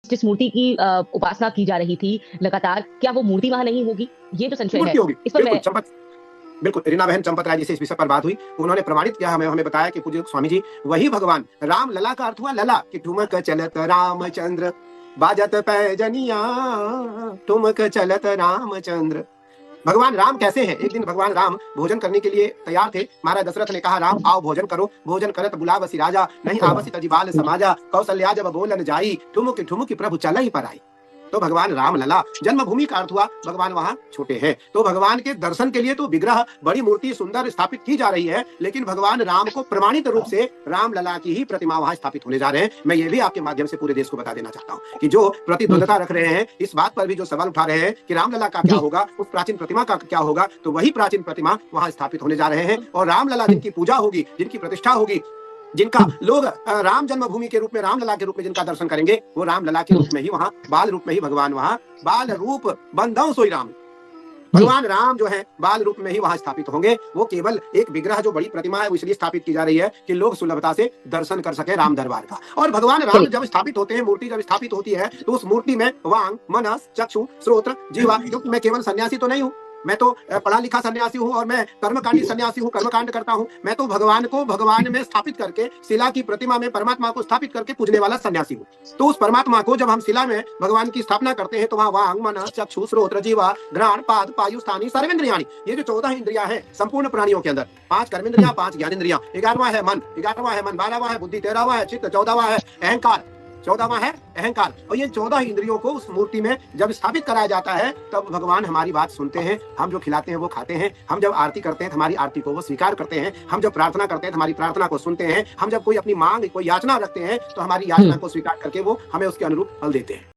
जिस मूर्ति की उपासना की जा रही थी लगातार, क्या वो मूर्ति वहाँ नहीं होगी? ये जो संशय है, मूर्ति होगी। इस पर बिल्कुल, मैं बिल्कुल, रीना बहन चंपत राय जी से इस विषय पर बात हुई। उन्होंने प्रमाणित किया, हमें हमें बताया कि पूज्य स्वामी जी वही भगवान राम लला का अर्थ हुआ लला कि ठुमक चलत रामचंद्र, बाजत पैजनिया, ठुमक चलत रामचंद्र। भगवान राम कैसे हैं? एक दिन भगवान राम भोजन करने के लिए तैयार थे। महाराज दशरथ ने कहा, राम आओ भोजन करो। भोजन करत बुलावसी राजा, नहीं आवसी तजी बाल समाजा, कौशल्या जब बोलन जाई, ठुमुक ठुमुक प्रभु चल ही पर आई। तो भगवान राम लला, जन्मभूमि का अर्थ हुआ भगवान वहां छोटे हैं। तो भगवान के दर्शन के लिए तो विग्रह, बड़ी मूर्ति सुंदर स्थापित की जा रही है, लेकिन भगवान राम को प्रमाणित रूप से राम लला की ही प्रतिमा वहां स्थापित होने जा रहे हैं। मैं ये भी आपके माध्यम से पूरे देश को बता देना चाहता हूँ कि जो प्रतिद्वंदता रख रहे हैं, इस बात पर भी जो सवाल उठा रहे हैं कि राम लला का क्या होगा, उस प्राचीन प्रतिमा का क्या होगा, तो वही प्राचीन प्रतिमा वहां स्थापित होने जा रहे हैं। और राम लला जिनकी पूजा होगी, जिनकी प्रतिष्ठा होगी, जिनका लोग राम जन्मभूमि के रूप में, राम लला के रूप में जिनका दर्शन करेंगे, वो राम लला के रूप में ही वहां, बाल रूप में ही भगवान वहां, बाल रूप बंधौ सोई राम, भगवान राम जो है बाल रूप में ही वहां स्थापित होंगे। वो केवल एक विग्रह, जो बड़ी प्रतिमा है, वो इसलिए स्थापित की जा रही है कि लोग सुलभता से दर्शन कर सके राम दरबार का। और भगवान राम जब स्थापित होते हैं, मूर्ति जब स्थापित होती है, तो उस मूर्ति में वांग, मनस, चक्षु, श्रोत्र, जीवा, क्योंकि मैं केवल सन्यासी तो नहीं हूँ, मैं तो पढ़ा लिखा सन्यासी हूँ और मैं कर्मकांडी सन्यासी हूँ, कर्मकांड करता हूँ। मैं तो भगवान को भगवान में स्थापित करके, शिला की प्रतिमा में परमात्मा को स्थापित करके पूजने वाला सन्यासी हूँ। तो उस परमात्मा को जब हम शिला में भगवान की स्थापना करते हैं, तो वहाँ वांग, मन, चक्षु, श्रोत्र, जीवा, घ्राण, पाद, पायु, स्थानी, सर्वेंद्रियाणि, ये जो 14 इंद्रिया है संपूर्ण प्राणियों के अंदर, 5 कर्मेंद्रिया, 5 ज्ञानेंद्रिया, 11वां है मन, 12वां है बुद्धि, 13वां है चित्त, 14वां है अहंकार, 14वां है अहंकार। और ये 14 इंद्रियों को उस मूर्ति में जब स्थापित कराया जाता है, तब भगवान हमारी बात सुनते हैं। हम जो खिलाते हैं वो खाते हैं, हम जब आरती करते हैं तो हमारी आरती को वो स्वीकार करते हैं, हम जब प्रार्थना करते हैं तो हमारी प्रार्थना को सुनते हैं, हम जब कोई अपनी मांग, कोई याचना रखते हैं, तो हमारी याचना को स्वीकार करके वो हमें उसके अनुरूप फल देते हैं।